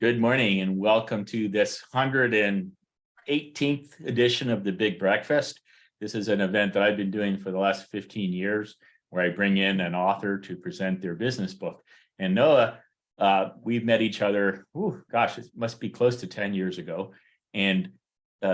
Good morning and welcome to this 118th edition of the Big Breakfast. This is an event that I've been doing for the last 15 years where I bring in an author to present their business book. And Noah, we've met each other, it must be close to 10 years ago. And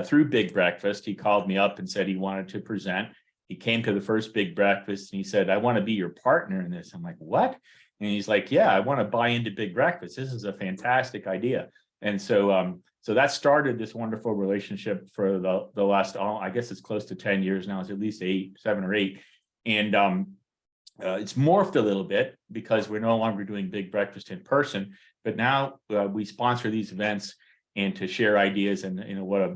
through Big Breakfast, he called me up and said he wanted to present. He came to the first Big Breakfast and he said, I want to be your partner in this. I'm like, what? And he's like, yeah, I want to buy into Big Breakfast. This is a fantastic idea. And so that started this wonderful relationship for the last, I guess it's close to 10 years now. It's at least 7 or 8. And it's morphed a little bit because we're no longer doing Big Breakfast in person, but now we sponsor these events and to share ideas, and what a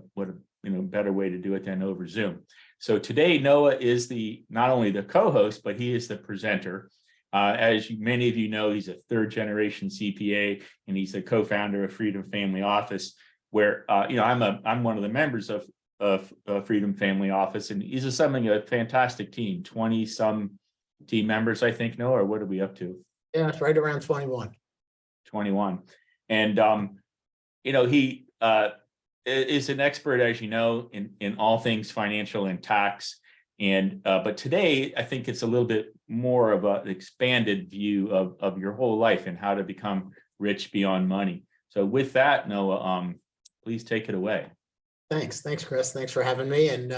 better way to do it than over Zoom. So today Noah is not only the co-host, but he is the presenter. As many of you know, he's a third-generation CPA, and he's the co-founder of Freedom Family Office, where I'm one of the members of Freedom Family Office, and he's assembling a fantastic team, 20-some team members, I think. Noah, or what are we up to? Yeah, it's right around 21. 21, and he is an expert, as you know, in all things financial and tax. And but today, I think it's a little bit more of an expanded view of your whole life and how to become rich beyond money. So with that, Noah, please take it away. Thanks, Chris. Thanks for having me. And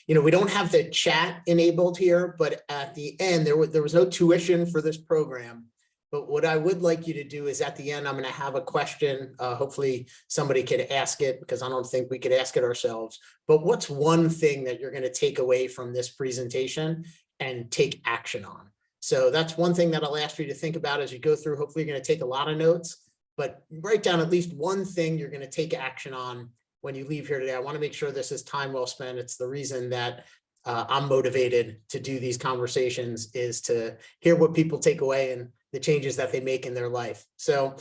we don't have the chat enabled here, but at the end, there was no tuition for this program. But what I would like you to do is at the end, I'm going to have a question. Hopefully somebody could ask it, because I don't think we could ask it ourselves. But what's one thing that you're going to take away from this presentation and take action on? So that's one thing that I'll ask you to think about as you go through. Hopefully you're going to take a lot of notes, but write down at least one thing you're going to take action on when you leave here today. I want to make sure this is time well spent. It's the reason that I'm motivated to do these conversations, is to hear what people take away and the changes that they make in their life. So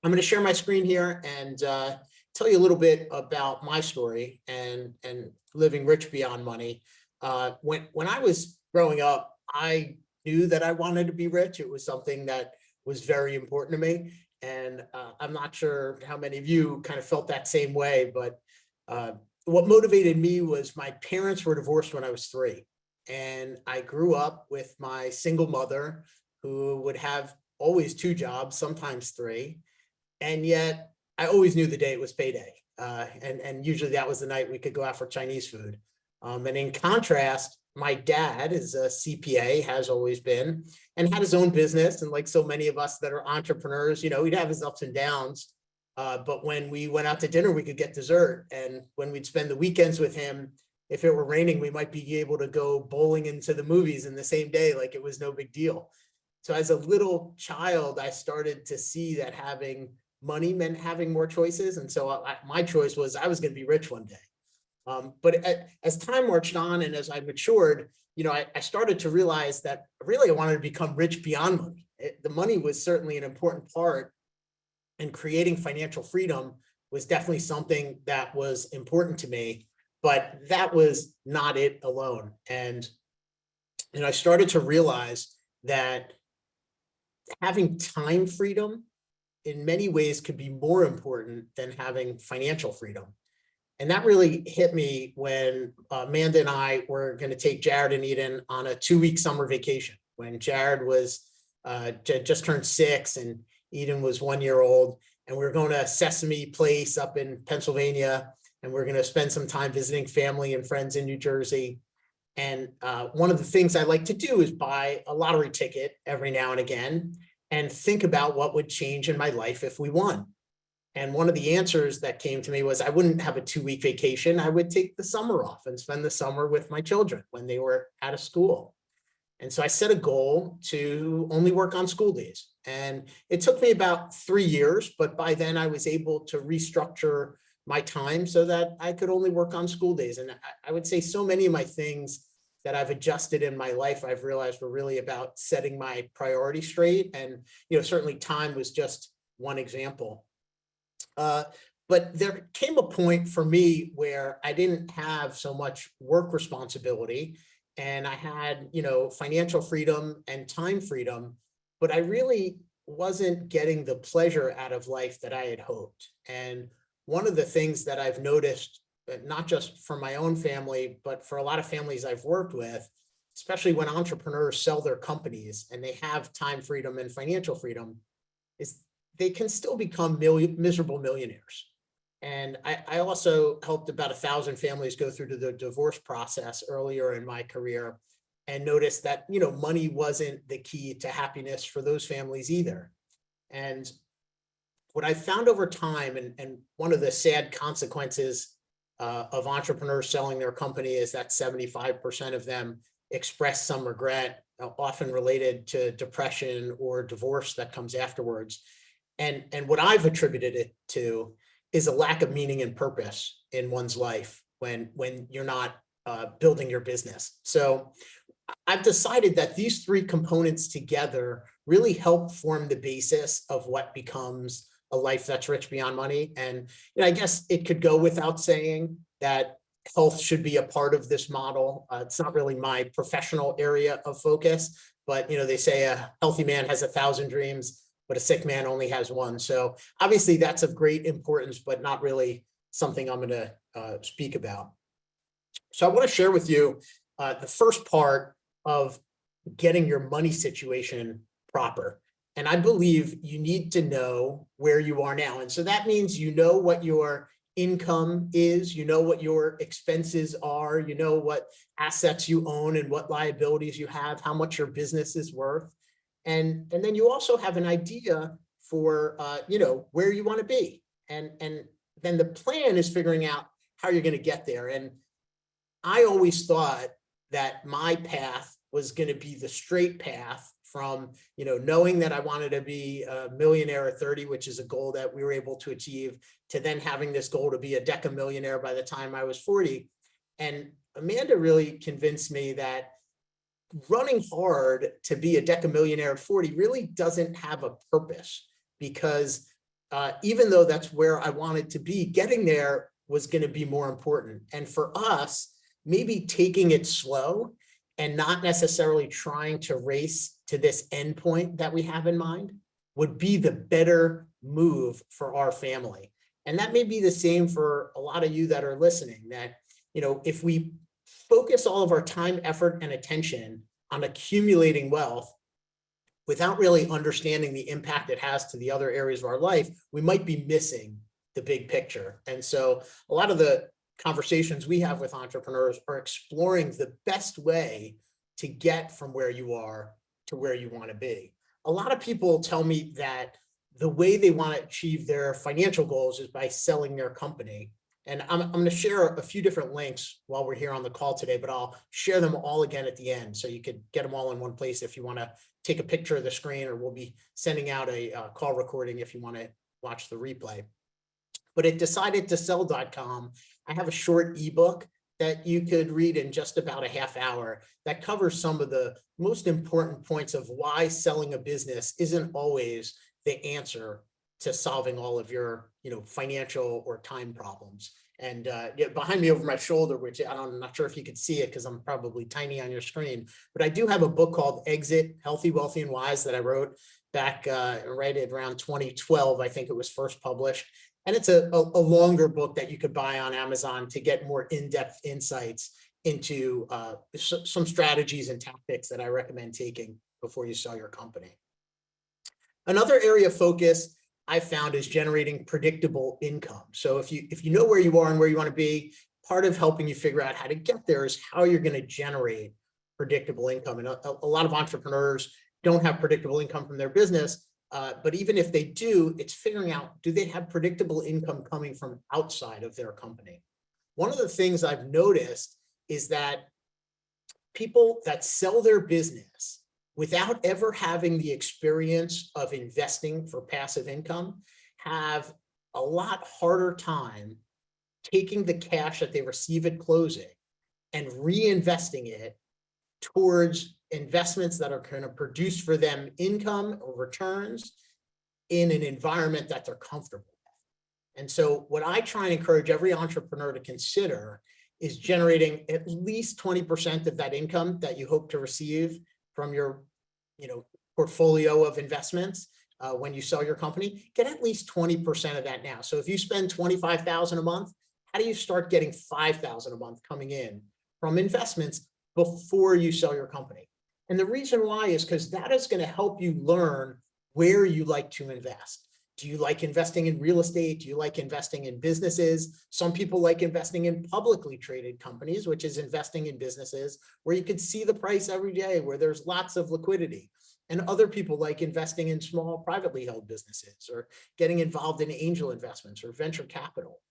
I'm going to share my screen here and tell you a little bit about my story and living rich beyond money. When I was growing up, I knew that I wanted to be rich. It was something that was very important to me. And I'm not sure how many of you kind of felt that same way, but what motivated me was my parents were divorced when I was 3. And I grew up with my single mother, who would have always 2 jobs, sometimes 3. And yet I always knew the day it was payday. And usually that was the night we could go out for Chinese food. And in contrast, my dad is a CPA, has always been, and had his own business. And like so many of us that are entrepreneurs, he'd have his ups and downs. But when we went out to dinner, we could get dessert. And when we'd spend the weekends with him, if it were raining, we might be able to go bowling into the movies in the same day, like it was no big deal. So as a little child, I started to see that having money meant having more choices. And so my choice was I was going to be rich one day. But as time marched on and as I matured, I started to realize that really I wanted to become rich beyond money. The money was certainly an important part, and creating financial freedom was definitely something that was important to me, but that was not it alone. And I started to realize that having time freedom in many ways could be more important than having financial freedom. And that really hit me when Amanda and I were going to take Jared and Eden on a 2-week summer vacation, when Jared was just turned 6 and Eden was 1 year old. And we were going to Sesame Place up in Pennsylvania, and we're going to spend some time visiting family and friends in New Jersey. And one of the things I like to do is buy a lottery ticket every now and again and think about what would change in my life if we won. And one of the answers that came to me was I wouldn't have a 2-week vacation. I would take the summer off and spend the summer with my children when they were out of school. And so I set a goal to only work on school days. And it took me about 3 years, but by then I was able to restructure my time so that I could only work on school days. And I would say so many of my things that I've adjusted in my life, I've realized were really about setting my priorities straight. And, certainly time was just one example. But there came a point for me where I didn't have so much work responsibility and I had, financial freedom and time freedom, but I really wasn't getting the pleasure out of life that I had hoped. And one of the things that I've noticed, not just for my own family, but for a lot of families I've worked with, especially when entrepreneurs sell their companies and they have time freedom and financial freedom, is they can still become miserable millionaires. And I also helped about 1,000 families go through to the divorce process earlier in my career, and noticed that, money wasn't the key to happiness for those families either. And what I found over time, and one of the sad consequences of entrepreneurs selling their company, is that 75% of them express some regret, often related to depression or divorce that comes afterwards. And what I've attributed it to is a lack of meaning and purpose in one's life when you're not building your business. So I've decided that these three components together really help form the basis of what becomes a life that's rich beyond money. And I guess it could go without saying that health should be a part of this model. It's not really my professional area of focus, but they say a healthy man has 1,000 dreams, but a sick man only has one. So obviously that's of great importance, but not really something I'm going to speak about. So I want to share with you the first part of getting your money situation proper. And I believe you need to know where you are now. And so that means what your income is, what your expenses are, what assets you own and what liabilities you have, how much your business is worth. And then you also have an idea for where you want to be. And then the plan is figuring out how you're going to get there. And I always thought that my path was going to be the straight path from, knowing that I wanted to be a millionaire at 30, which is a goal that we were able to achieve, to then having this goal to be a decamillionaire by the time I was 40. And Amanda really convinced me that running hard to be a decamillionaire at 40 really doesn't have a purpose, because even though that's where I wanted to be, getting there was going to be more important. And for us, maybe taking it slow and not necessarily trying to race to this endpoint that we have in mind would be the better move for our family. And that may be the same for a lot of you that are listening, that, if we focus all of our time, effort, and attention on accumulating wealth without really understanding the impact it has to the other areas of our life, we might be missing the big picture. And so a lot of the conversations we have with entrepreneurs are exploring the best way to get from where you are to where you want to be. A lot of people tell me that the way they want to achieve their financial goals is by selling their company. And I'm going to share a few different links while we're here on the call today, but I'll share them all again at the end, so you could get them all in one place if you want to take a picture of the screen, or we'll be sending out a call recording if you want to watch the replay. But at decidedtosell.com, I have a short ebook that you could read in just about a half hour that covers some of the most important points of why selling a business isn't always the answer to solving all of your, financial or time problems. And behind me over my shoulder, which I'm not sure if you could see it because I'm probably tiny on your screen, but I do have a book called Exit, Healthy, Wealthy, and Wise that I wrote back right at around 2012, I think it was first published. And it's a longer book that you could buy on Amazon to get more in-depth insights into some strategies and tactics that I recommend taking before you sell your company. Another area of focus I found is generating predictable income. So if you know where you are and where you want to be, part of helping you figure out how to get there is how you're going to generate predictable income. And a lot of entrepreneurs don't have predictable income from their business. But even if they do, it's figuring out, do they have predictable income coming from outside of their company? One of the things I've noticed is that people that sell their business without ever having the experience of investing for passive income have a lot harder time taking the cash that they receive at closing and reinvesting it towards investments that are going to produce for them income or returns in an environment that they're comfortable with. And so what I try and encourage every entrepreneur to consider is generating at least 20% of that income that you hope to receive from your portfolio of investments when you sell your company, get at least 20% of that now. So if you spend $25,000 a month, how do you start getting $5,000 a month coming in from investments before you sell your company? And the reason why is because that is going to help you learn where you like to invest. Do you like investing in real estate? Do you like investing in businesses? Some people like investing in publicly traded companies, which is investing in businesses where you can see the price every day, where there's lots of liquidity. And other people like investing in small privately held businesses or getting involved in angel investments or venture capital.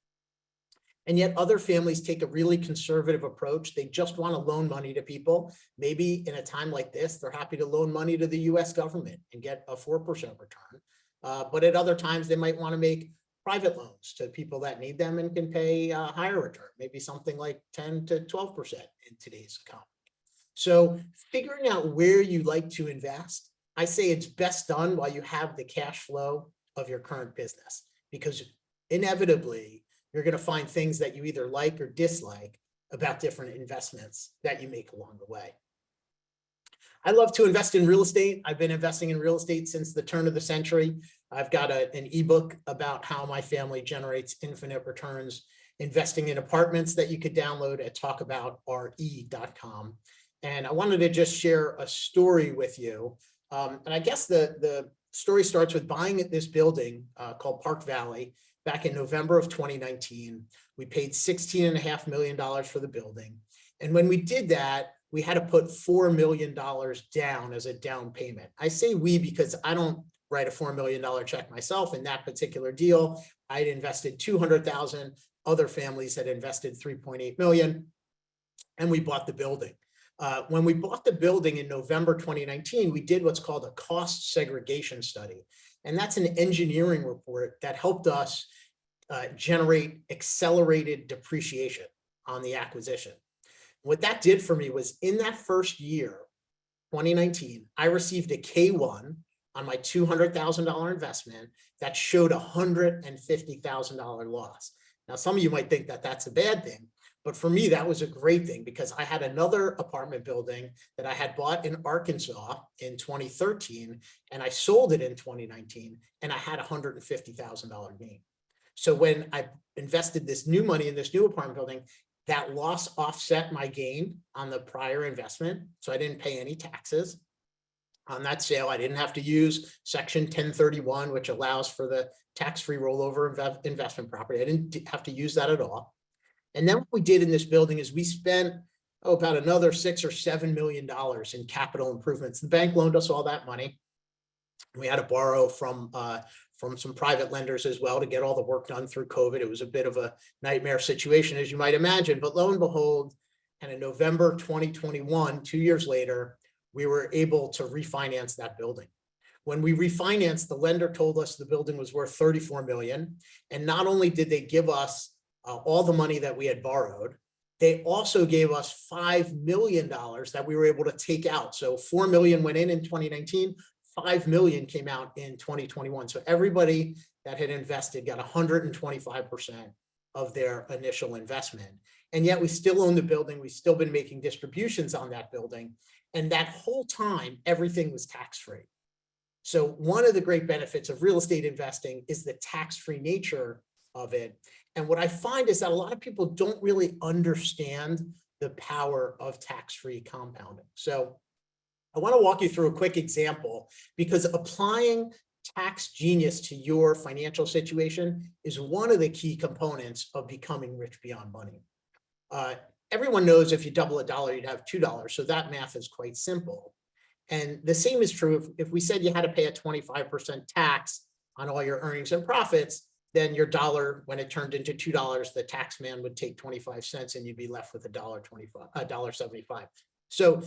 And yet other families take a really conservative approach. They just want to loan money to people. Maybe in a time like this, they're happy to loan money to the US government and get a 4% return. But at other times, they might want to make private loans to people that need them and can pay a higher return, maybe something like 10 to 12% in today's economy. So figuring out where you like to invest, I say it's best done while you have the cash flow of your current business, because inevitably you're going to find things that you either like or dislike about different investments that you make along the way. I love to invest in real estate. I've been investing in real estate since the turn of the century. I've got an ebook about how my family generates infinite returns, investing in apartments that you could download at talkaboutre.com. And I wanted to just share a story with you. And I guess the story starts with buying this building called Park Valley back in November of 2019. We paid $16.5 million for the building. And when we did that, we had to put $4 million down as a down payment. I say we because I don't write a $4 million check myself. In that particular deal, I'd invested $200,000. Other families had invested $3.8 million, and we bought the building. When we bought the building in November 2019, we did what's called a cost segregation study. And that's an engineering report that helped us generate accelerated depreciation on the acquisition. What that did for me was in that first year, 2019, I received a K1 on my $200,000 investment that showed a $150,000 loss. Now, some of you might think that that's a bad thing, but for me, that was a great thing because I had another apartment building that I had bought in Arkansas in 2013, and I sold it in 2019, and I had a $150,000 gain. So when I invested this new money in this new apartment building, that loss offset my gain on the prior investment. So I didn't pay any taxes on that sale. I didn't have to use Section 1031, which allows for the tax-free rollover investment property. I didn't have to use that at all. And then what we did in this building is we spent about another $6 or $7 million in capital improvements. The bank loaned us all that money. We had to borrow from some private lenders as well to get all the work done through COVID. It was a bit of a nightmare situation, as you might imagine, but lo and behold, and in November 2021, 2 years later, we were able to refinance that building. When we refinanced, the lender told us the building was worth $34 million. And not only did they give us all the money that we had borrowed, they also gave us $5 million that we were able to take out. So $4 million went in 2019, $5 million came out in 2021. So everybody that had invested got 125% of their initial investment. And yet we still own the building. We've still been making distributions on that building. And that whole time, everything was tax-free. So one of the great benefits of real estate investing is the tax-free nature of it. And what I find is that a lot of people don't really understand the power of tax-free compounding. So I want to walk you through a quick example because applying tax genius to your financial situation is one of the key components of becoming rich beyond money. Everyone knows if you double a dollar, you'd have $2. So that math is quite simple. And the same is true if we said you had to pay a 25% tax on all your earnings and profits, then your dollar, when it turned into $2, the tax man would take 25 cents and you'd be left with $1.75. So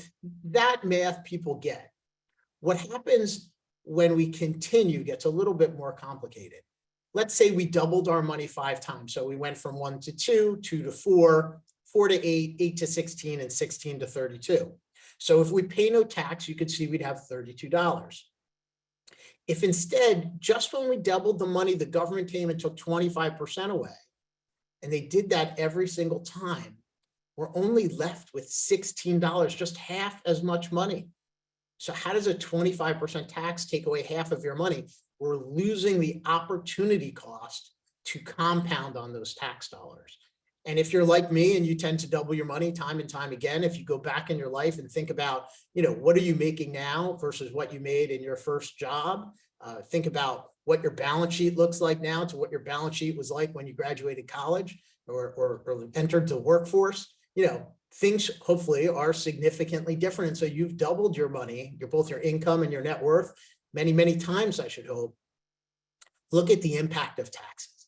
that math people get. What happens when we continue gets a little bit more complicated. Let's say we doubled our money 5 times. So we went from 1 to 2, 2 to 4, 4 to 8, 8 to 16, and 16 to 32. So if we pay no tax, you could see we'd have $32. If instead, just when we doubled the money, the government came and took 25% away, and they did that every single time, we're only left with $16, just half as much money. So how does a 25% tax take away half of your money? We're losing the opportunity cost to compound on those tax dollars. And if you're like me and you tend to double your money time and time again, if you go back in your life and think about, what are you making now versus what you made in your first job? Think about what your balance sheet looks like now to what your balance sheet was like when you graduated college or entered the workforce. Things hopefully are significantly different. And so you've doubled your money, both your income and your net worth many, many times, I should hope. Look at the impact of taxes.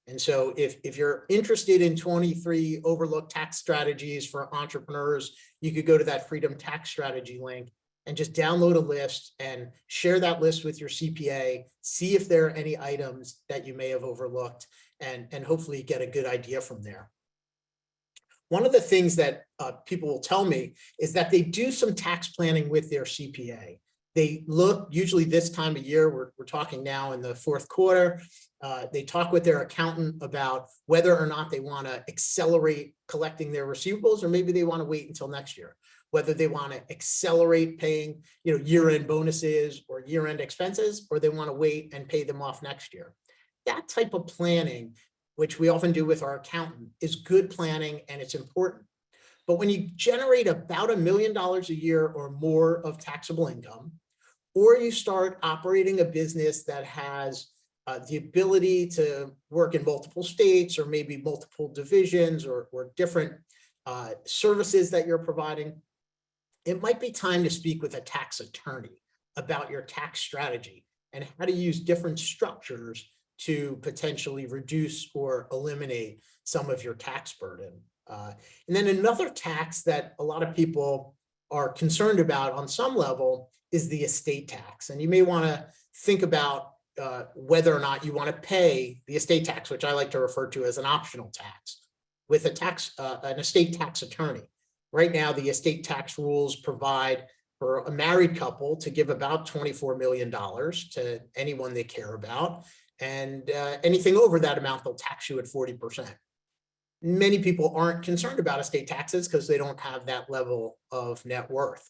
And so if you're interested in 23 overlooked tax strategies for entrepreneurs, you could go to that Freedom Tax Strategy link and just download a list and share that list with your CPA, see if there are any items that you may have overlooked, and hopefully get a good idea from there. One of the things that people will tell me is that they do some tax planning with their CPA. They look, usually this time of year, we're talking now in the fourth quarter, they talk with their accountant about whether or not they want to accelerate collecting their receivables, or maybe they want to wait until next year, whether they want to accelerate paying, year-end bonuses or year-end expenses, or they want to wait and pay them off next year. That type of planning, which we often do with our accountant, is good planning and it's important. But when you generate about $1 million a year or more of taxable income, or you start operating a business that has the ability to work in multiple states or maybe multiple divisions or different services that you're providing, it might be time to speak with a tax attorney about your tax strategy and how to use different structures to potentially reduce or eliminate some of your tax burden. And then another tax that a lot of people are concerned about on some level is the estate tax. And you may want to think about whether or not you want to pay the estate tax, which I like to refer to as an optional tax, with an estate tax attorney. Right now, the estate tax rules provide for a married couple to give about $24 million to anyone they care about. And anything over that amount, they'll tax you at 40%. Many people aren't concerned about estate taxes because they don't have that level of net worth.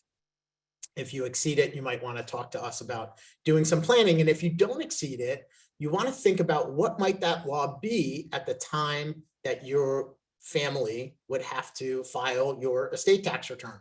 If you exceed it, you might want to talk to us about doing some planning. And if you don't exceed it, you want to think about what might that law be at the time that your family would have to file your estate tax return.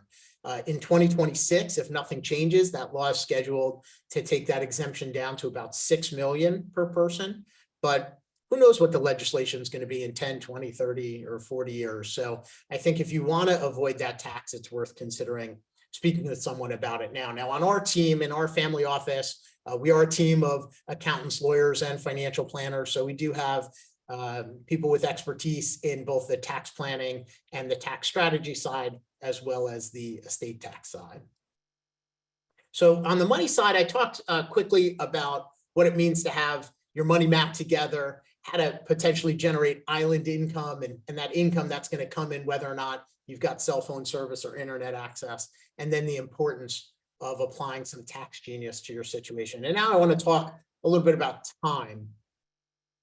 In 2026, if nothing changes, that law is scheduled to take that exemption down to about $6 million per person. But who knows what the legislation is going to be in 10, 20, 30, or 40 years. So I think if you want to avoid that tax, it's worth considering speaking with someone about it now. Now, on our team, in our family office, we are a team of accountants, lawyers, and financial planners. So we do have people with expertise in both the tax planning and the tax strategy side, as well as the estate tax side. So on the money side, I talked quickly about what it means to have your money mapped together, how to potentially generate island income, and that income that's going to come in whether or not you've got cell phone service or internet access, and then the importance of applying some tax genius to your situation. And now I want to talk a little bit about time.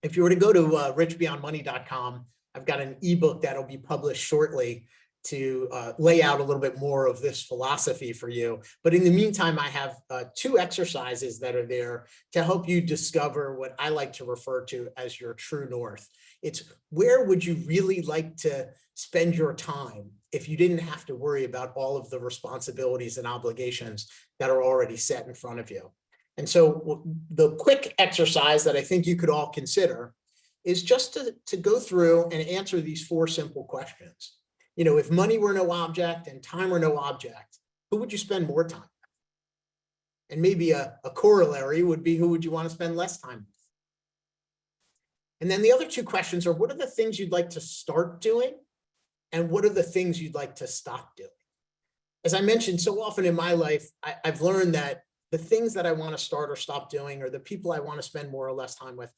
If you were to go to richbeyondmoney.com, I've got an ebook that'll be published shortly to lay out a little bit more of this philosophy for you. But in the meantime, I have 2 exercises that are there to help you discover what I like to refer to as your true north. It's where would you really like to spend your time if you didn't have to worry about all of the responsibilities and obligations that are already set in front of you. And so the quick exercise that I think you could all consider is just to go through and answer these 4 simple questions. If money were no object and time were no object, who would you spend more time with? And maybe a corollary would be, who would you want to spend less time with? And then the other 2 questions are, what are the things you'd like to start doing? And what are the things you'd like to stop doing? As I mentioned, so often in my life, I've learned that the things that I want to start or stop doing, or the people I want to spend more or less time with,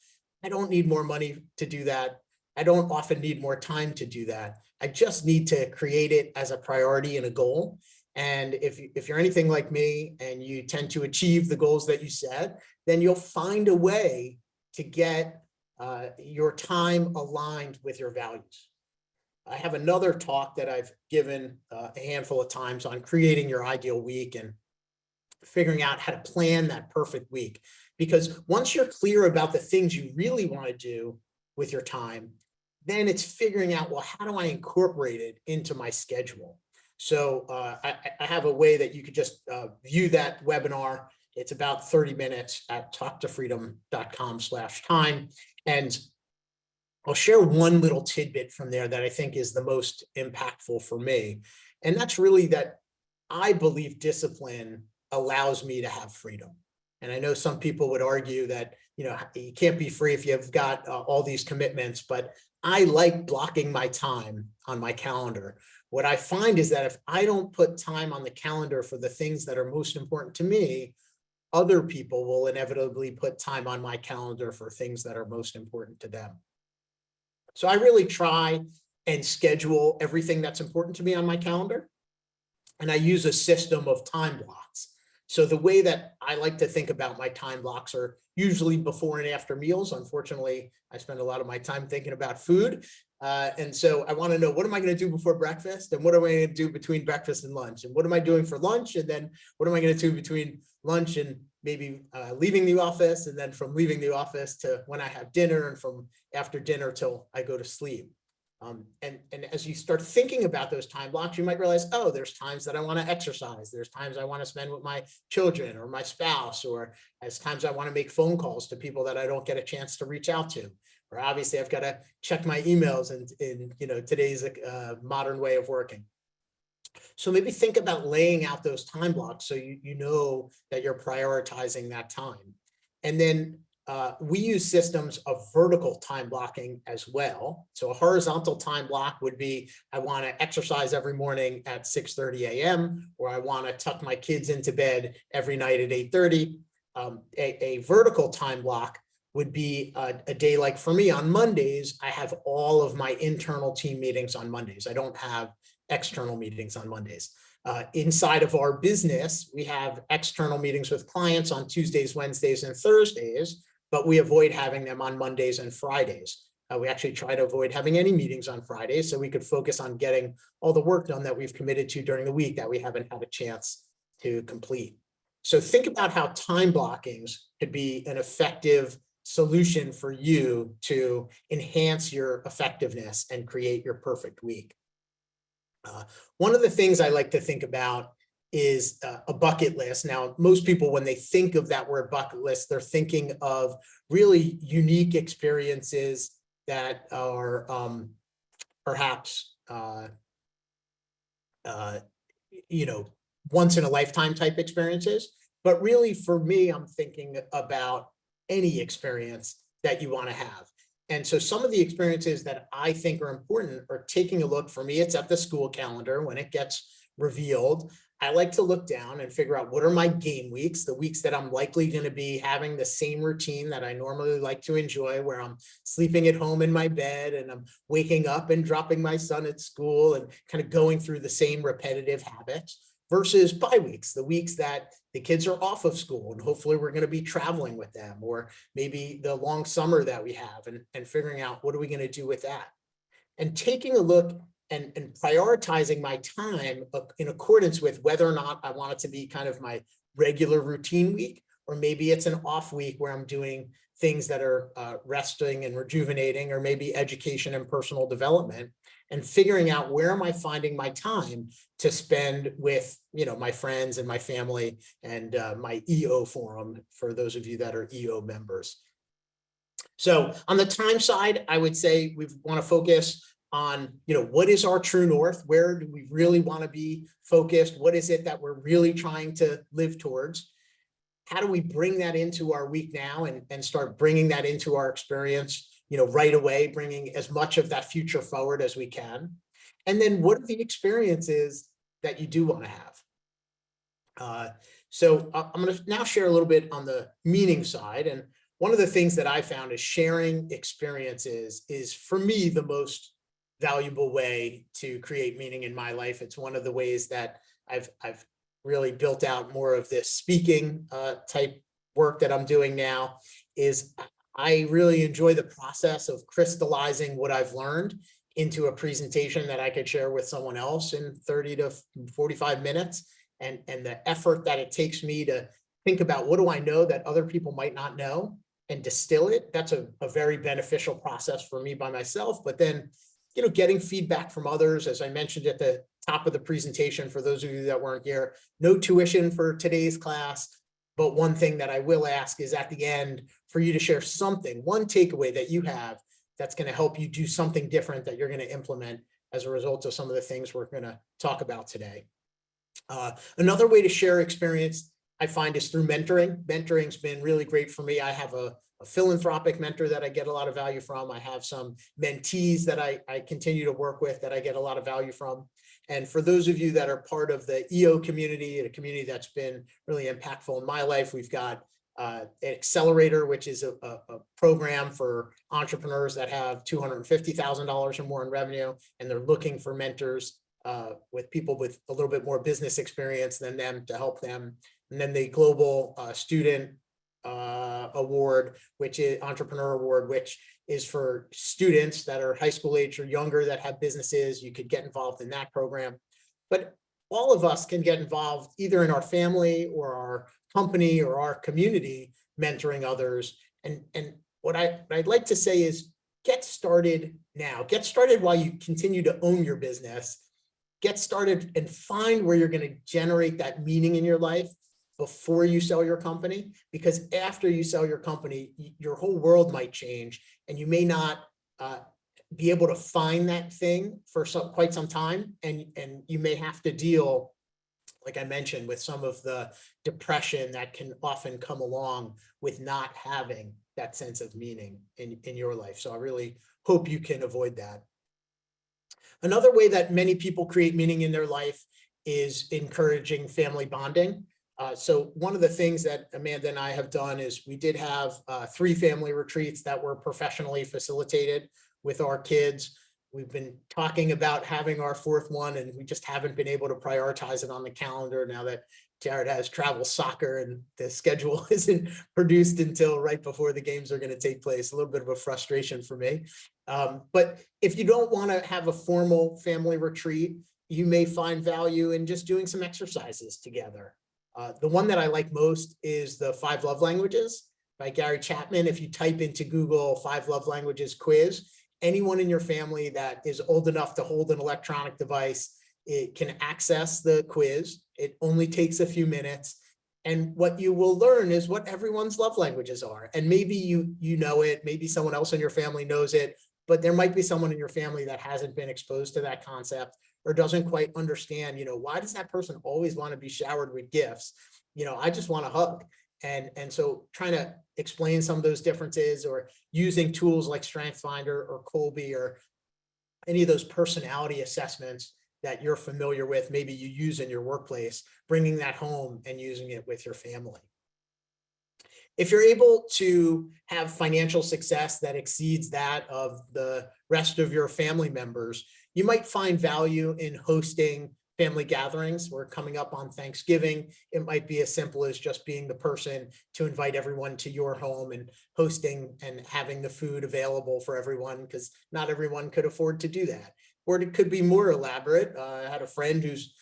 I don't need more money to do that. I don't often need more time to do that. I just need to create it as a priority and a goal. And if you're anything like me and you tend to achieve the goals that you set, then you'll find a way to get your time aligned with your values. I have another talk that I've given a handful of times on creating your ideal week. And figuring out how to plan that perfect week. Because once you're clear about the things you really want to do with your time, then it's figuring out, well, how do I incorporate it into my schedule? So I have a way that you could just view that webinar. It's about 30 minutes at talktofreedom.com/time. And I'll share one little tidbit from there that I think is the most impactful for me. And that's really that I believe discipline allows me to have freedom. And I know some people would argue that, you can't be free if you've got all these commitments, but I like blocking my time on my calendar. What I find is that if I don't put time on the calendar for the things that are most important to me, other people will inevitably put time on my calendar for things that are most important to them. So I really try and schedule everything that's important to me on my calendar. And I use a system of time blocks. So the way that I like to think about my time blocks are usually before and after meals. Unfortunately, I spend a lot of my time thinking about food. And so I want to know, what am I going to do before breakfast? And what am I going to do between breakfast and lunch? And what am I doing for lunch? And then what am I going to do between lunch and maybe leaving the office? And then from leaving the office to when I have dinner, and from after dinner till I go to sleep. And as you start thinking about those time blocks, you might realize, oh, there's times that I want to exercise. There's times I want to spend with my children or my spouse, or as times I want to make phone calls to people that I don't get a chance to reach out to. Or obviously I've got to check my emails in today's modern way of working. So maybe think about laying out those time blocks so you know that you're prioritizing that time. And then we use systems of vertical time blocking as well. So a horizontal time block would be, I want to exercise every morning at 6:30 a.m. or I want to tuck my kids into bed every night at 8:30. A vertical time block would be a day like for me on Mondays, I have all of my internal team meetings on Mondays. I don't have external meetings on Mondays. Inside of our business, we have external meetings with clients on Tuesdays, Wednesdays, and Thursdays, but we avoid having them on Mondays and Fridays. We actually try to avoid having any meetings on Fridays so we could focus on getting all the work done that we've committed to during the week that we haven't had a chance to complete. So think about how time blockings could be an effective solution for you to enhance your effectiveness and create your perfect week. One of the things I like to think about is a bucket list. Now, most people, when they think of that word bucket list, they're thinking of really unique experiences that are perhaps, once in a lifetime type experiences. But really, for me, I'm thinking about any experience that you want to have. And so some of the experiences that I think are important are taking a look. For me, it's at the school calendar when it gets revealed. I like to look down and figure out what are my game weeks, the weeks that I'm likely going to be having the same routine that I normally like to enjoy, where I'm sleeping at home in my bed and I'm waking up and dropping my son at school and kind of going through the same repetitive habits, versus bye weeks, the weeks that the kids are off of school and hopefully we're going to be traveling with them, or maybe the long summer that we have, and figuring out what are we going to do with that. And taking a look and prioritizing my time in accordance with whether or not I want it to be kind of my regular routine week, or maybe it's an off week where I'm doing things that are resting and rejuvenating, or maybe education and personal development, and figuring out where am I finding my time to spend with, my friends and my family and my EO forum, for those of you that are EO members. So on the time side, I would say we want to focus on, what is our true north? Where do we really want to be focused? What is it that we're really trying to live towards? How do we bring that into our week now and start bringing that into our experience, right away, bringing as much of that future forward as we can? And then what are the experiences that you do want to have? So I'm going to now share a little bit on the meaning side. And one of the things that I found is sharing experiences is, for me, the most valuable way to create meaning in my life. It's one of the ways that I've really built out more of this speaking type work that I'm doing now. Is I really enjoy the process of crystallizing what I've learned into a presentation that I could share with someone else in 30 to 45 minutes. and the effort that it takes me to think about what do I know that other people might not know and distill it. That's a very beneficial process for me by myself. But then, getting feedback from others, as I mentioned at the top of the presentation, for those of you that weren't here, no tuition for today's class. But one thing that I will ask is at the end for you to share something, one takeaway that you have that's going to help you do something different that you're going to implement as a result of some of the things we're going to talk about today. Another way to share experience I find is through mentoring. Mentoring's been really great for me. I have a philanthropic mentor that I get a lot of value from. I have some mentees that I continue to work with that I get a lot of value from. And for those of you that are part of the EO community, a community that's been really impactful in my life, we've got an accelerator, which is a program for entrepreneurs that have $250,000 or more in revenue, and they're looking for mentors with people with a little bit more business experience than them to help them. And then the Global Student Award, which is Entrepreneur Award, which is for students that are high school age or younger that have businesses. You could get involved in that program. But all of us can get involved either in our family or our company or our community, mentoring others. And what I'd like to say is get started now. Get started while you continue to own your business. Get started and find where you're going to generate that meaning in your life before you sell your company, because after you sell your company, your whole world might change and you may not be able to find that thing for quite some time. And you may have to deal, like I mentioned, with some of the depression that can often come along with not having that sense of meaning in your life. So I really hope you can avoid that. Another way that many people create meaning in their life is encouraging family bonding. So one of the things that Amanda and I have done is we did have 3 family retreats that were professionally facilitated with our kids. We've been talking about having our 4th one, and we just haven't been able to prioritize it on the calendar now that Jared has travel soccer and the schedule isn't produced until right before the games are going to take place. A little bit of a frustration for me. But if you don't want to have a formal family retreat, you may find value in just doing some exercises together. The one that I like most is the 5 Love Languages by Gary Chapman. If you type into Google 5 Love Languages quiz, anyone in your family that is old enough to hold an electronic device, it can access the quiz. It only takes a few minutes. And what you will learn is what everyone's love languages are. And maybe you know it, maybe someone else in your family knows it, but there might be someone in your family that hasn't been exposed to that concept or doesn't quite understand, why does that person always want to be showered with gifts? I just want a hug. And so trying to explain some of those differences, or using tools like StrengthsFinder or Colby or any of those personality assessments that you're familiar with, maybe you use in your workplace, bringing that home and using it with your family. If you're able to have financial success that exceeds that of the rest of your family members, you might find value in hosting family gatherings. We're coming up on Thanksgiving. It might be as simple as just being the person to invite everyone to your home and hosting and having the food available for everyone, because not everyone could afford to do that. Or it could be more elaborate. I had a friend who's,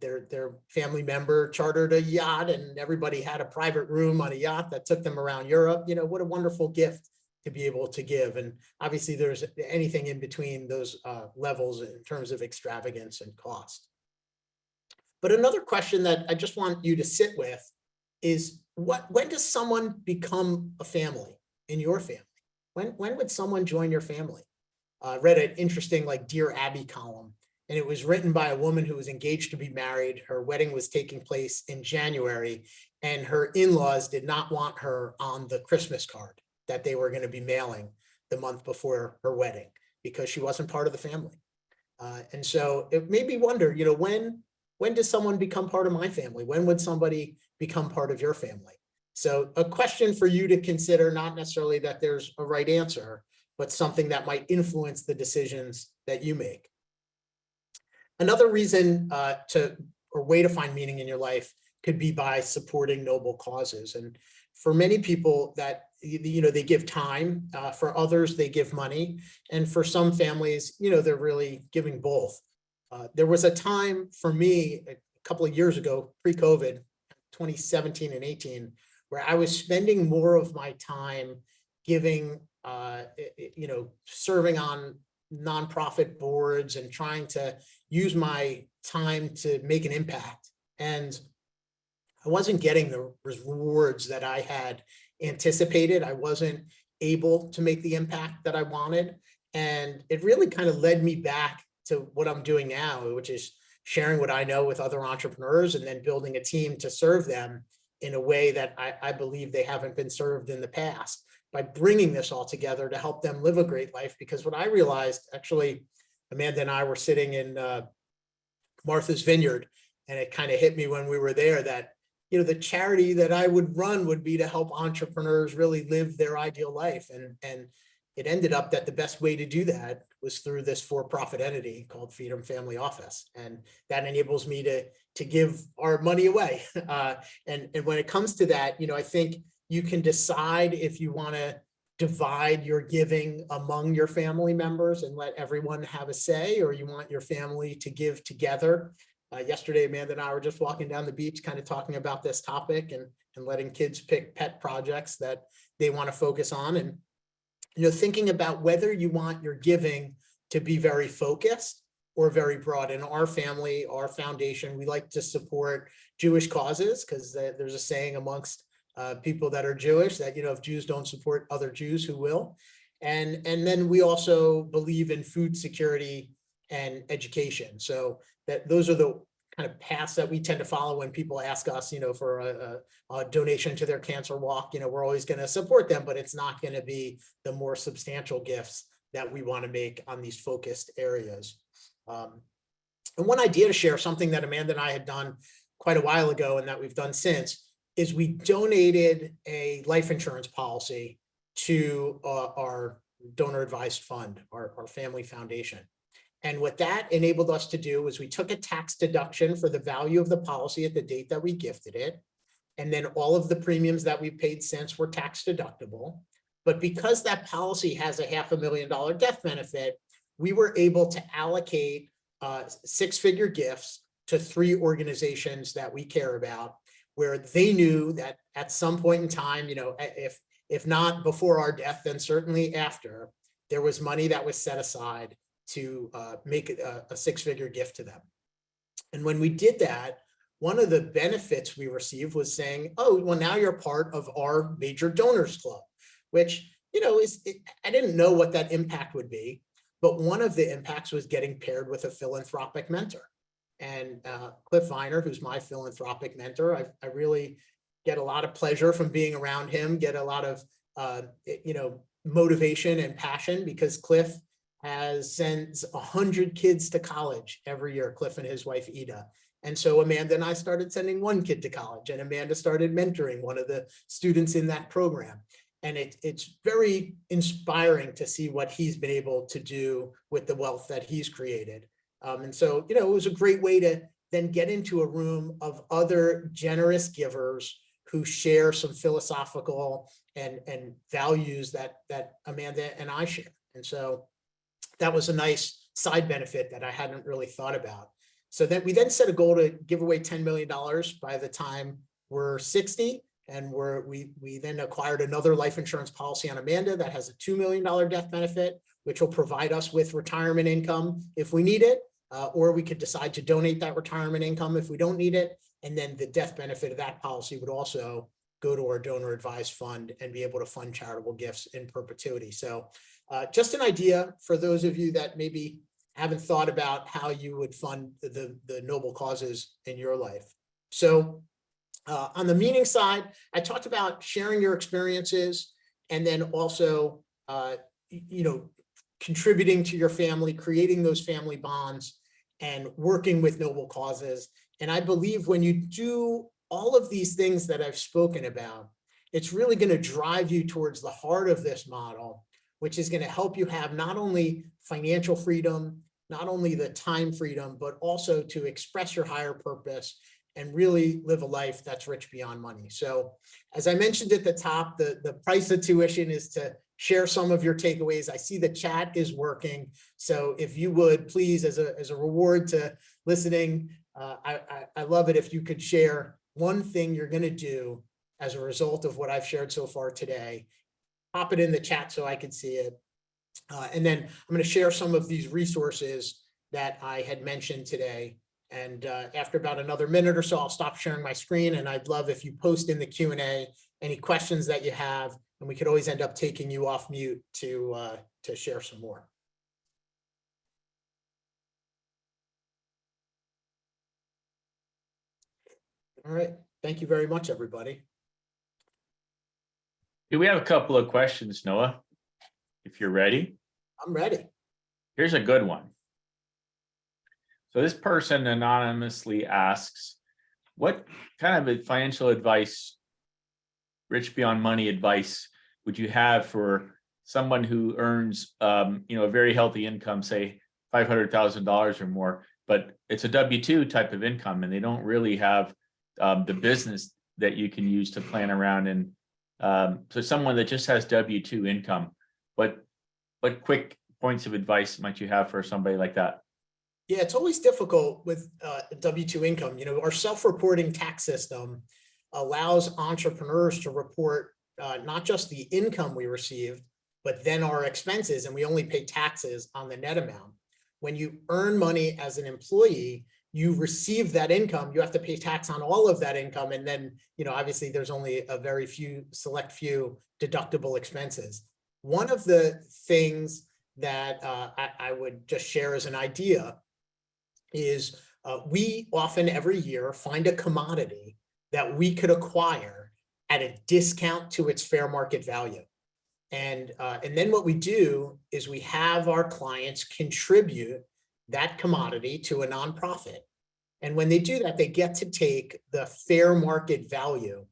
their family member chartered a yacht, and everybody had a private room on a yacht that took them around Europe. What a wonderful gift to be able to give. And obviously there's anything in between those levels in terms of extravagance and cost. But another question that I just want you to sit with is when does someone become a family in your family? When would someone join your family? I read an interesting Dear Abby column, and it was written by a woman who was engaged to be married. Her wedding was taking place in January, and her in-laws did not want her on the Christmas card that they were going to be mailing the month before her wedding because she wasn't part of the family. And so it made me wonder, when does someone become part of my family? When would somebody become part of your family? So a question for you to consider, not necessarily that there's a right answer, but something that might influence the decisions that you make. Another reason or way to find meaning in your life could be by supporting noble causes. And for many people that, they give time, for others, they give money. And for some families, they're really giving both. There was a time for me a couple of years ago, pre-COVID, 2017 and 18, where I was spending more of my time giving, serving on nonprofit boards and trying to use my time to make an impact. And I wasn't getting the rewards that I had anticipated. I wasn't able to make the impact that I wanted. And it really kind of led me back to what I'm doing now, which is sharing what I know with other entrepreneurs and then building a team to serve them in a way that I believe they haven't been served in the past, by bringing this all together to help them live a great life. Because what I realized, actually, Amanda and I were sitting in Martha's Vineyard, and it kind of hit me when we were there that, the charity that I would run would be to help entrepreneurs really live their ideal life. And it ended up that the best way to do that was through this for-profit entity called Freedom Family Office. And that enables me to give our money away. And when it comes to that, I think you can decide if you want to divide your giving among your family members and let everyone have a say, or you want your family to give together. Yesterday, Amanda and I were just walking down the beach, kind of talking about this topic and letting kids pick pet projects that they want to focus on. And, thinking about whether you want your giving to be very focused or very broad. In our family, our foundation, we like to support Jewish causes, because there's a saying amongst people that are Jewish that, if Jews don't support other Jews, who will? And then we also believe in food security and education. So those are the kind of paths that we tend to follow when people ask us, for a donation to their cancer walk. We're always going to support them, but it's not going to be the more substantial gifts that we want to make on these focused areas. And one idea to share, something that Amanda and I had done quite a while ago and that we've done since, is we donated a life insurance policy to our donor advised fund, our family foundation. And what that enabled us to do was we took a tax deduction for the value of the policy at the date that we gifted it. And then all of the premiums that we paid since were tax deductible. But because that policy has a $500,000 death benefit, we were able to allocate six-figure gifts to 3 organizations that we care about, where they knew that at some point in time, if not before our death, then certainly after, there was money that was set aside to make a six-figure gift to them. And when we did that, one of the benefits we received was saying, oh, well, now you're part of our major donors club, which, I didn't know what that impact would be, but one of the impacts was getting paired with a philanthropic mentor. And Cliff Viner, who's my philanthropic mentor, I really get a lot of pleasure from being around him, get a lot of, motivation and passion, because Cliff sends 100 kids to college every year, Cliff and his wife, Ida. And so Amanda and I started sending 1 kid to college, and Amanda started mentoring one of the students in that program. And it's very inspiring to see what he's been able to do with the wealth that he's created. And so, it was a great way to then get into a room of other generous givers who share some philosophical and values that Amanda and I share. And so that was a nice side benefit that I hadn't really thought about. So then we set a goal to give away $10 million by the time we're 60. And we then acquired another life insurance policy on Amanda that has a $2 million death benefit, which will provide us with retirement income if we need it, or we could decide to donate that retirement income if we don't need it. And then the death benefit of that policy would also go to our donor advised fund and be able to fund charitable gifts in perpetuity. So just an idea for those of you that maybe haven't thought about how you would fund the noble causes in your life. So on the meaning side, I talked about sharing your experiences, and then also, contributing to your family, creating those family bonds, and working with noble causes. And I believe when you do all of these things that I've spoken about, it's really going to drive you towards the heart of this model, which is going to help you have not only financial freedom, not only the time freedom, but also to express your higher purpose and really live a life that's rich beyond money. So as I mentioned at the top, the price of tuition is to share some of your takeaways. I see the chat is working. So if you would please, as a reward to listening, I love it if you could share one thing you're going to do as a result of what I've shared so far today. Pop it in the chat so I can see it. And then I'm going to share some of these resources that I had mentioned today. And after about another minute or so, I'll stop sharing my screen. And I'd love if you post in the Q&A any questions that you have, and we could always end up taking you off mute to share some more. All right. Thank you very much, everybody. Do we have a couple of questions, Noah? If you're ready. I'm ready. Here's a good one. So this person anonymously asks, what kind of financial advice, rich beyond money advice, would you have for someone who earns, a very healthy income, say $500,000 or more, but it's a W-2 type of income, and they don't really have the business that you can use to plan around. And so someone that just has W-2 income, what quick points of advice might you have for somebody like that? Yeah, it's always difficult with W-2 income. Our self-reporting tax system allows entrepreneurs to report not just the income we received, but then our expenses, and we only pay taxes on the net amount. When you earn money as an employee, you receive that income, you have to pay tax on all of that income. And then, obviously there's only a very select few deductible expenses. One of the things that I would just share as an idea is we often every year find a commodity that we could acquire at a discount to its fair market value. And then what we do is we have our clients contribute that commodity to a nonprofit. And when they do that, they get to take the fair market value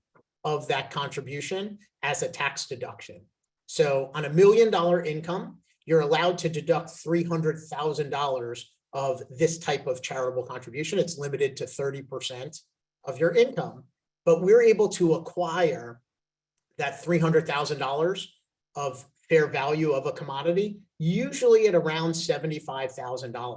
of that contribution as a tax deduction. So on $1 million income, you're allowed to deduct $300,000 of this type of charitable contribution. It's limited to 30% of your income, but we're able to acquire that $300,000 of fair value of a commodity, usually at around $75,000.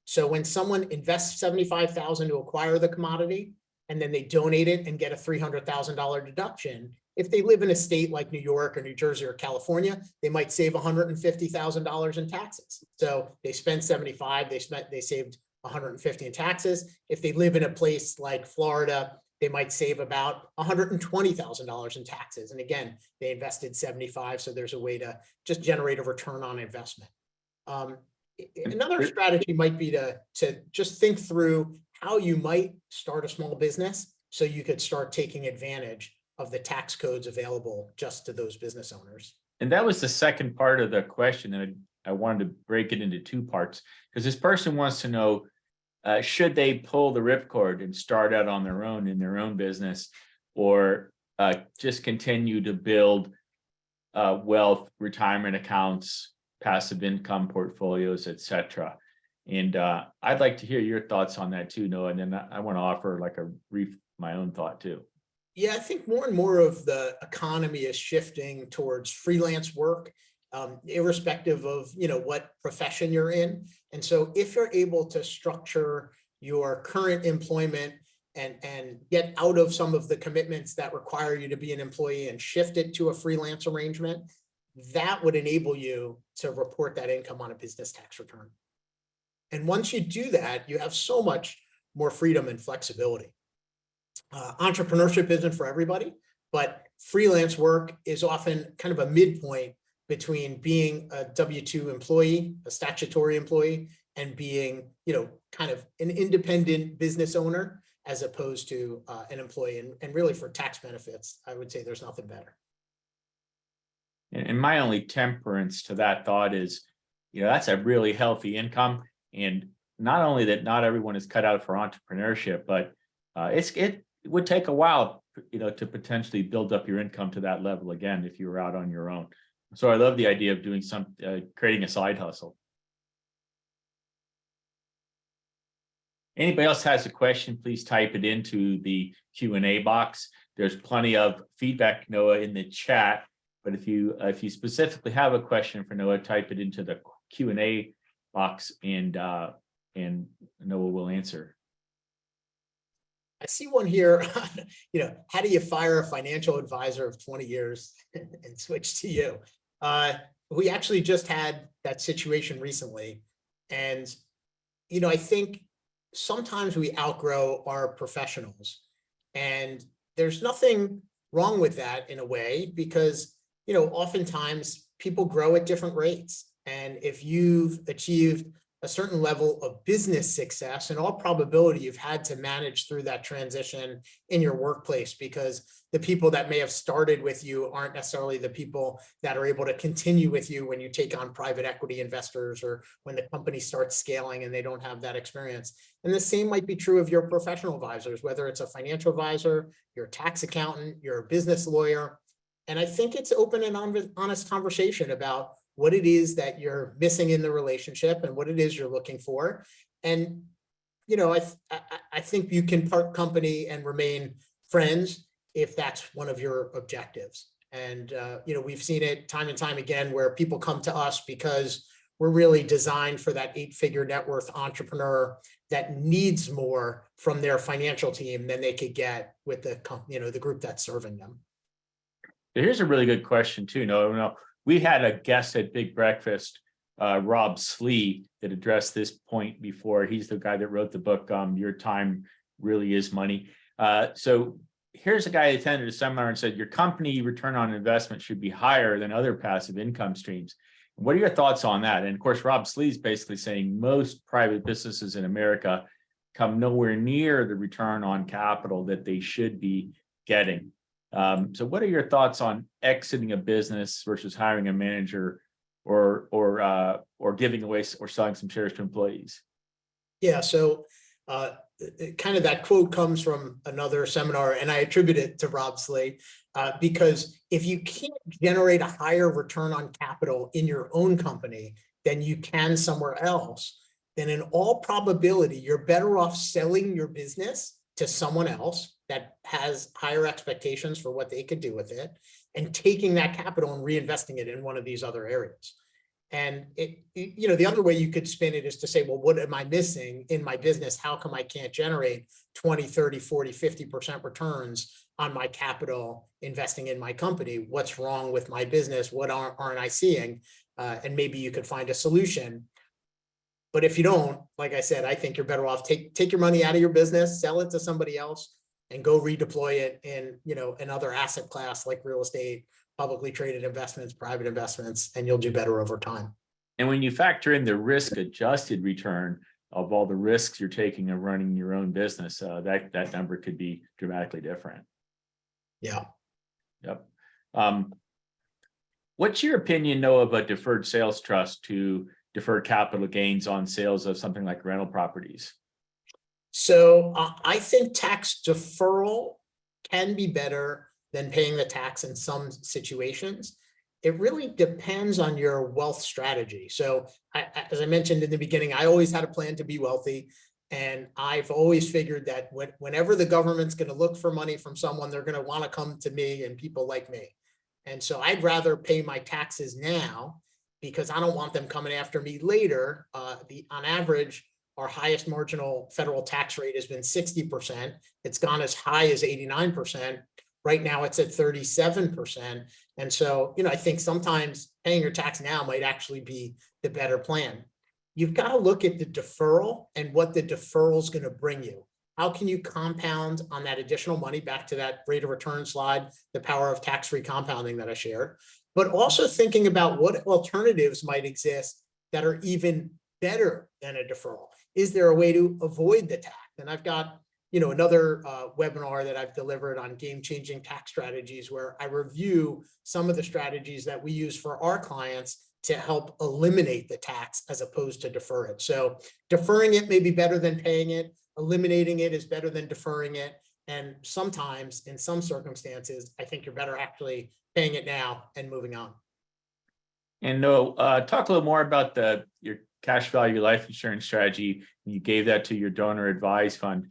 So when someone invests $75,000 to acquire the commodity, and then they donate it and get a $300,000 deduction, if they live in a state like New York or New Jersey or California, they might save $150,000 in taxes. So they spent 75, they saved 150 in taxes. If they live in a place like Florida, they might save about $120,000 in taxes. And again, they invested 75, so there's a way to just generate a return on investment. Another strategy might be to just think through how you might start a small business so you could start taking advantage of the tax codes available just to those business owners. And that was the second part of the question, and I wanted to break it into two parts, because this person wants to know, should they pull the ripcord and start out on their own in their own business, or just continue to build wealth, retirement accounts, passive income portfolios, etc. And I'd like to hear your thoughts on that too, Noah. And then I want to offer like a brief my own thought too. Yeah, I think more and more of the economy is shifting towards freelance work, irrespective of what profession you're in. And so if you're able to structure your current employment and get out of some of the commitments that require you to be an employee and shift it to a freelance arrangement, that would enable you to report that income on a business tax return. And once you do that, you have so much more freedom and flexibility. Entrepreneurship isn't for everybody, but freelance work is often kind of a midpoint between being a W-2 employee, a statutory employee, and being, kind of an independent business owner as opposed to an employee. And really for tax benefits, I would say there's nothing better. And my only temperance to that thought is, that's a really healthy income. And not only that, not everyone is cut out for entrepreneurship, but it would take a while, to potentially build up your income to that level again if you were out on your own. So I love the idea of doing creating a side hustle. Anybody else has a question, please type it into the Q&A box. There's plenty of feedback, Noah, in the chat. But if you specifically have a question for Noah, type it into the Q&A box, and Noah will answer. I see one here. How do you fire a financial advisor of 20 years and switch to you? We actually just had that situation recently. And, I think sometimes we outgrow our professionals, and there's nothing wrong with that in a way, because, oftentimes people grow at different rates. And if you've achieved a certain level of business success, in all probability, you've had to manage through that transition in your workplace, because the people that may have started with you aren't necessarily the people that are able to continue with you when you take on private equity investors, or when the company starts scaling and they don't have that experience. And the same might be true of your professional advisors, whether it's a financial advisor, your tax accountant, your business lawyer. And I think it's open and honest conversation about what it is that you're missing in the relationship and what it is you're looking for. And, I think you can part company and remain friends if that's one of your objectives. And, we've seen it time and time again where people come to us because we're really designed for that 8-figure net worth entrepreneur that needs more from their financial team than they could get with the group that's serving them. Here's a really good question too. No, we had a guest at Big Breakfast, Rob Slee, that addressed this point before. He's the guy that wrote the book, Your Time Really Is Money. So here's a guy who attended a seminar and said, your company return on investment should be higher than other passive income streams. What are your thoughts on that? And of course, Rob Slee is basically saying most private businesses in America come nowhere near the return on capital that they should be getting. So what are your thoughts on exiting a business versus hiring a manager, or giving away or selling some shares to employees? Yeah, so kind of that quote comes from another seminar, and I attribute it to Rob Slee, because if you can't generate a higher return on capital in your own company than you can somewhere else, then in all probability, you're better off selling your business to someone else that has higher expectations for what they could do with it, and taking that capital and reinvesting it in one of these other areas. And the other way you could spin it is to say, well, what am I missing in my business? How come I can't generate 20, 30, 40, 50% returns on my capital investing in my company? What's wrong with my business? What aren't I seeing? And maybe you could find a solution. But if you don't, like I said, I think you're better off take your money out of your business, sell it to somebody else, and go redeploy it in, another asset class like real estate, publicly traded investments, private investments, and you'll do better over time. And when you factor in the risk-adjusted return of all the risks you're taking of running your own business, that number could be dramatically different. Yeah. Yep. What's your opinion, Noah, of a deferred sales trust to defer capital gains on sales of something like rental properties? So I think tax deferral can be better than paying the tax in some situations. It really depends on your wealth strategy. So as I mentioned in the beginning, I always had a plan to be wealthy. And I've always figured that whenever the government's going to look for money from someone, they're going to want to come to me and people like me. And so I'd rather pay my taxes now, because I don't want them coming after me later. On average, our highest marginal federal tax rate has been 60%. It's gone as high as 89%. Right now it's at 37%. And so, I think sometimes paying your tax now might actually be the better plan. You've got to look at the deferral and what the deferral is going to bring you. How can you compound on that additional money? Back to that rate of return slide, the power of tax-free compounding that I shared, but also thinking about what alternatives might exist that are even better than a deferral. Is there a way to avoid the tax? And I've got, another webinar that I've delivered on game-changing tax strategies, where I review some of the strategies that we use for our clients to help eliminate the tax as opposed to defer it. So deferring it may be better than paying it. Eliminating it is better than deferring it. And sometimes, in some circumstances, I think you're better actually paying it now and moving on. And no, talk a little more about your cash value life insurance strategy. You gave that to your donor advised fund.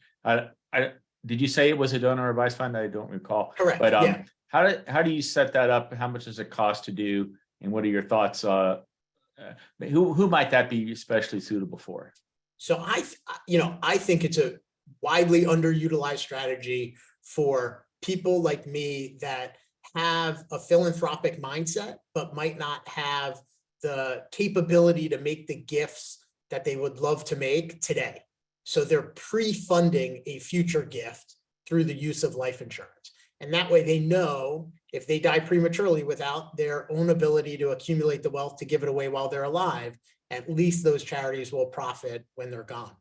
Did you say it was a donor advised fund? I don't recall. Correct. But yeah. How do you set that up? How much does it cost to do? And what are your thoughts? Who might that be especially suitable for? So I think it's a widely underutilized strategy for people like me that have a philanthropic mindset, but might not have the capability to make the gifts that they would love to make today. So they're pre-funding a future gift through the use of life insurance. And that way they know if they die prematurely without their own ability to accumulate the wealth to give it away while they're alive, at least those charities will profit when they're gone.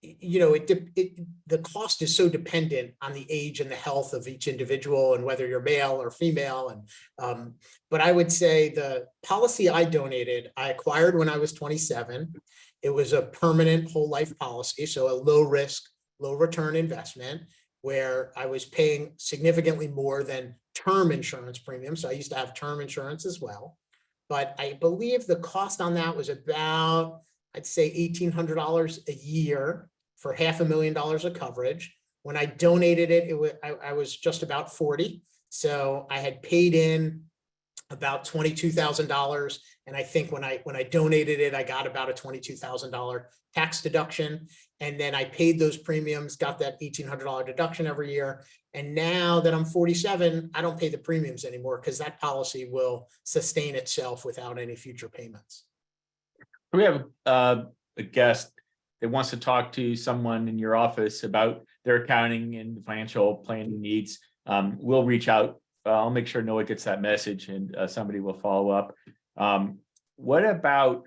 You know, the cost is so dependent on the age and the health of each individual and whether you're male or female. And but I would say the policy I donated, I acquired when I was 27. It was a permanent whole life policy, so a low risk, low return investment where I was paying significantly more than term insurance premiums. So I used to have term insurance as well. But I believe the cost on that was about, I'd say $1,800 a year for $500,000 of coverage. When I donated it, I was just about 40. So I had paid in about $22,000. And I think when I donated it, I got about a $22,000 tax deduction. And then I paid those premiums, got that $1,800 deduction every year. And now that I'm 47, I don't pay the premiums anymore because that policy will sustain itself without any future payments. We have a guest that wants to talk to someone in your office about their accounting and financial planning needs. We'll reach out. I'll make sure Noah gets that message and somebody will follow up. What about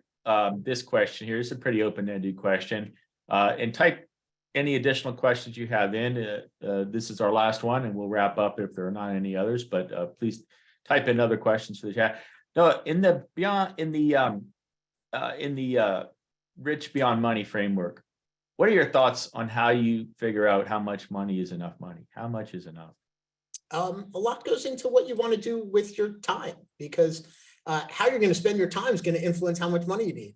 this question here? It's a pretty open-ended question. And type any additional questions you have in. This is our last one, and we'll wrap up if there are not any others. But please type in other questions for the chat. No, in the Rich Beyond Money framework, what are your thoughts on how you figure out how much money is enough money? How much is enough? A lot goes into what you want to do with your time, because how you're going to spend your time is going to influence how much money you need.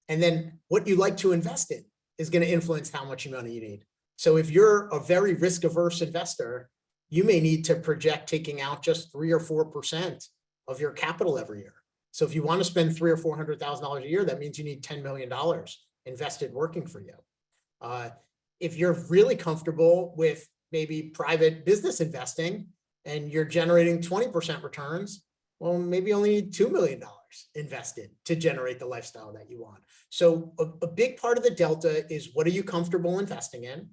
And then what you like to invest in is going to influence how much money you need. So if you're a very risk averse investor, you may need to project taking out just 3 or 4% of your capital every year. So if you want to spend $300,000 or $400,000 a year, that means you need $10 million invested working for you. If you're really comfortable with maybe private business investing and you're generating 20% returns, well, maybe only need $2 million invested to generate the lifestyle that you want. So a big part of the delta is what are you comfortable investing in?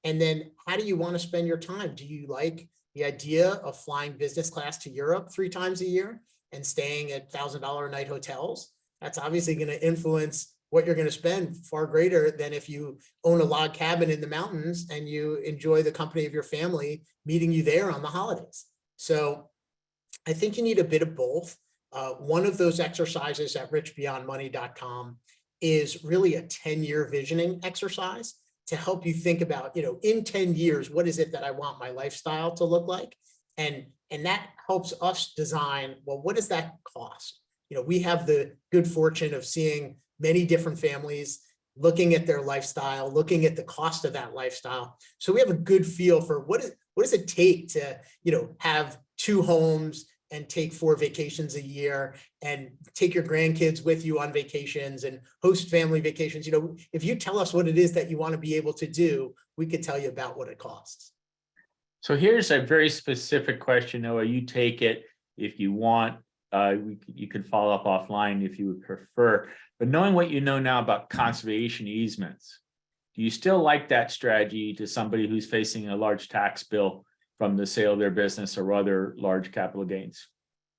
And then how do you want to spend your time? Do you like the idea of flying business class to Europe 3 times a year and staying at $1,000 a night hotels? That's obviously going to influence what you're going to spend far greater than if you own a log cabin in the mountains and you enjoy the company of your family meeting you there on the holidays. So I think you need a bit of both. One of those exercises at richbeyondmoney.com is really a 10-year visioning exercise to help you think about, in 10 years, what is it that I want my lifestyle to look like? And that helps us design, well, what does that cost? We have the good fortune of seeing many different families looking at their lifestyle, looking at the cost of that lifestyle. So we have a good feel for what does it take to, have 2 homes and take 4 vacations a year and take your grandkids with you on vacations and host family vacations. If you tell us what it is that you want to be able to do, we could tell you about what it costs. So here's a very specific question, Noah. You take it if you want. You could follow up offline if you would prefer. But knowing what you know now about conservation easements, do you still like that strategy to somebody who's facing a large tax bill from the sale of their business or other large capital gains?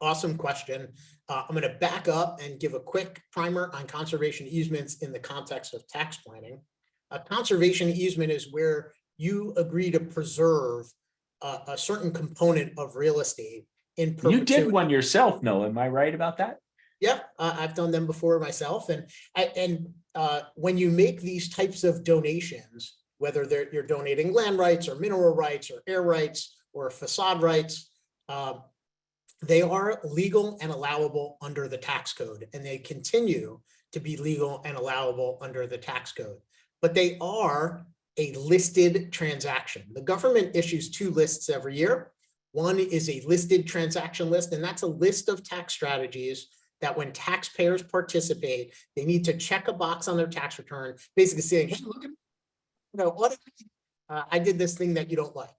Awesome question. I'm going to back up and give a quick primer on conservation easements in the context of tax planning. A conservation easement is where you agree to preserve a certain component of real estate in perpetuity. You did one yourself, Noah. Am I right about that? Yeah, I've done them before myself. And when you make these types of donations, whether you're donating land rights or mineral rights or air rights or facade rights, they are legal and allowable under the tax code, and they continue to be legal and allowable under the tax code. But they are a listed transaction. The government issues 2 lists every year. One is a listed transaction list, and that's a list of tax strategies that when taxpayers participate, they need to check a box on their tax return, basically saying, hey, I did this thing that you don't like.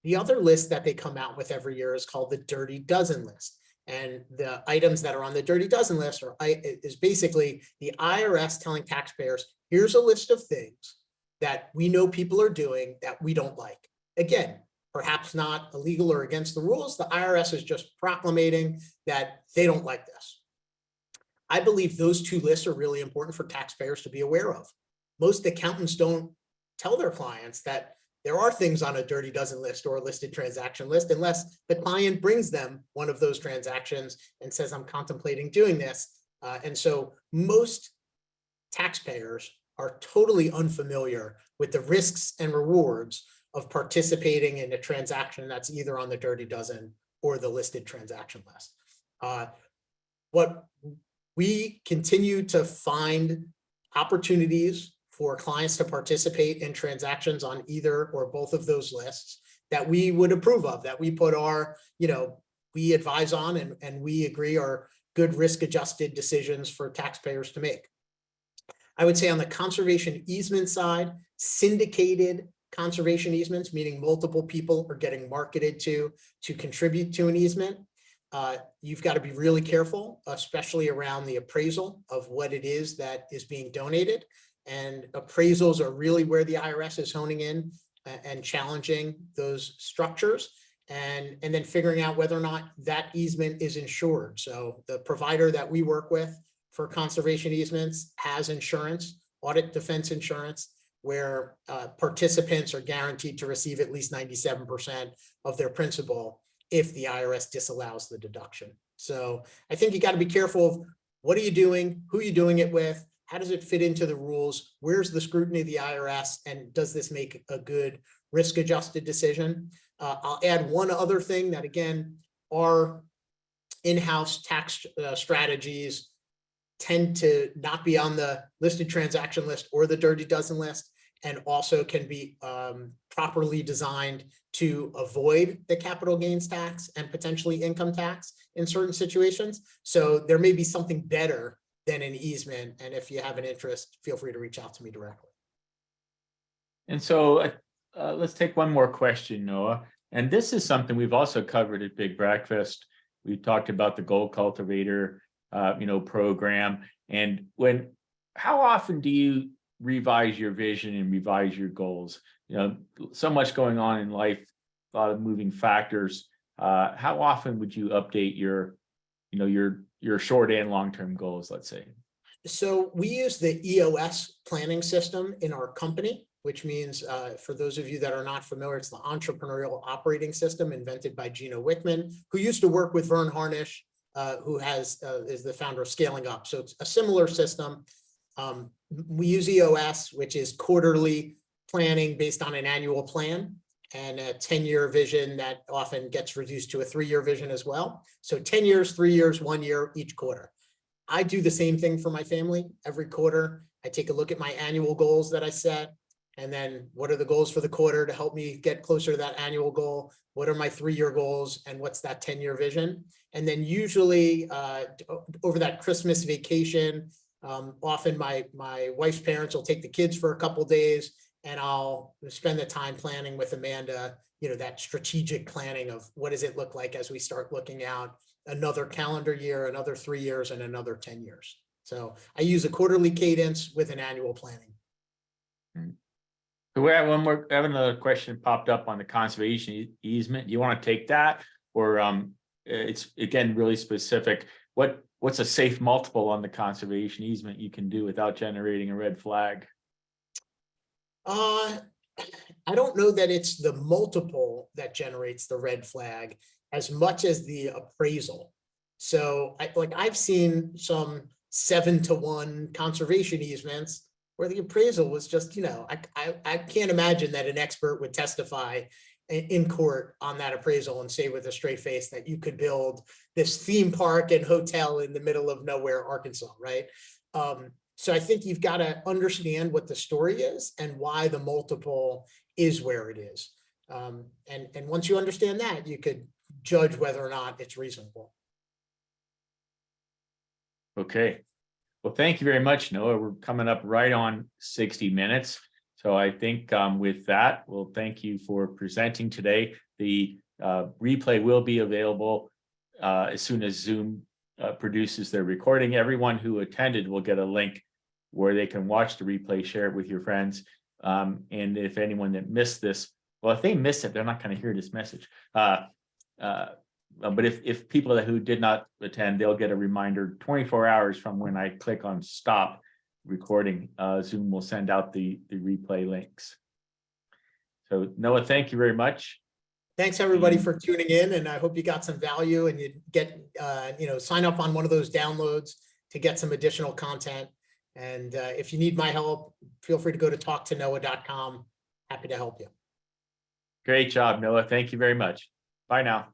The other list that they come out with every year is called the Dirty Dozen list. And the items that are on the Dirty Dozen list is basically the IRS telling taxpayers, here's a list of things that we know people are doing that we don't like. Again, perhaps not illegal or against the rules. The IRS is just proclamating that they don't like this. I believe those two lists are really important for taxpayers to be aware of. Most accountants don't tell their clients that there are things on a Dirty Dozen list or a listed transaction list unless the client brings them one of those transactions and says, I'm contemplating doing this. And so most taxpayers are totally unfamiliar with the risks and rewards of participating in a transaction that's either on the Dirty Dozen or the listed transaction list. What we continue to find opportunities for clients to participate in transactions on either or both of those lists that we would approve of, that we put our, we advise on and we agree are good risk-adjusted decisions for taxpayers to make. I would say on the conservation easement side, syndicated conservation easements, meaning multiple people are getting marketed to contribute to an easement. You've got to be really careful, especially around the appraisal of what it is that is being donated. And appraisals are really where the IRS is honing in and challenging those structures and then figuring out whether or not that easement is insured. So the provider that we work with for conservation easements has insurance, audit defense insurance, where participants are guaranteed to receive at least 97% of their principal if the IRS disallows the deduction. So I think you got to be careful of what are you doing, who are you doing it with, how does it fit into the rules, where's the scrutiny of the IRS, and does this make a good risk-adjusted decision? I'll add one other thing that, again, our in-house tax strategies tend to not be on the listed transaction list or the Dirty Dozen list, and also can be properly designed to avoid the capital gains tax and potentially income tax in certain situations. So there may be something better than an easement. And if you have an interest, feel free to reach out to me directly. And so let's take one more question, Noah. And this is something we've also covered at Big Breakfast. We talked about the gold cultivator, program. And how often do you revise your vision and revise your goals? So much going on in life, a lot of moving factors. How often would you update your short and long-term goals, let's say? So we use the EOS planning system in our company, which means for those of you that are not familiar, it's the entrepreneurial operating system invented by Gino Wickman, who used to work with Vern Harnish, who is the founder of Scaling Up. So it's a similar system. We use EOS, which is quarterly planning based on an annual plan and a 10-year vision that often gets reduced to a 3-year vision as well. So 10 years, 3 years, 1 year, each quarter. I do the same thing for my family. Every quarter, I take a look at my annual goals that I set. And then what are the goals for the quarter to help me get closer to that annual goal? What are my 3-year goals? And what's that 10-year vision? And then usually over that Christmas vacation, often my wife's parents will take the kids for a couple days and I'll spend the time planning with Amanda, that strategic planning of what does it look like as we start looking out another calendar year, another 3 years, and another 10 years. So I use a quarterly cadence with an annual planning. So we have another question popped up on the conservation easement. Do you want to take that, or it's again really specific? What's a safe multiple on the conservation easement you can do without generating a red flag? I don't know that it's the multiple that generates the red flag as much as the appraisal. So I've seen some 7-to-1 conservation easements where the appraisal was just, I can't imagine that an expert would testify in court on that appraisal and say with a straight face that you could build this theme park and hotel in the middle of nowhere, Arkansas, right? So I think you've got to understand what the story is and why the multiple is where it is. And once you understand that, you could judge whether or not it's reasonable. Okay. Well, thank you very much, Noah. We're coming up right on 60 minutes. So I think with that, we'll thank you for presenting today. The replay will be available as soon as Zoom produces their recording. Everyone who attended will get a link where they can watch the replay, share it with your friends. And if anyone that missed this, well, if they miss it, they're not going to hear this message. But if people who did not attend, they'll get a reminder 24 hours from when I click on stop recording. Zoom will send out the replay links. So Noah, thank you very much. Thanks everybody for tuning in, and I hope you got some value and you get, sign up on one of those downloads to get some additional content. And if you need my help, feel free to go to talktonoah.com. Happy to help you. Great job, Noah. Thank you very much. Bye now.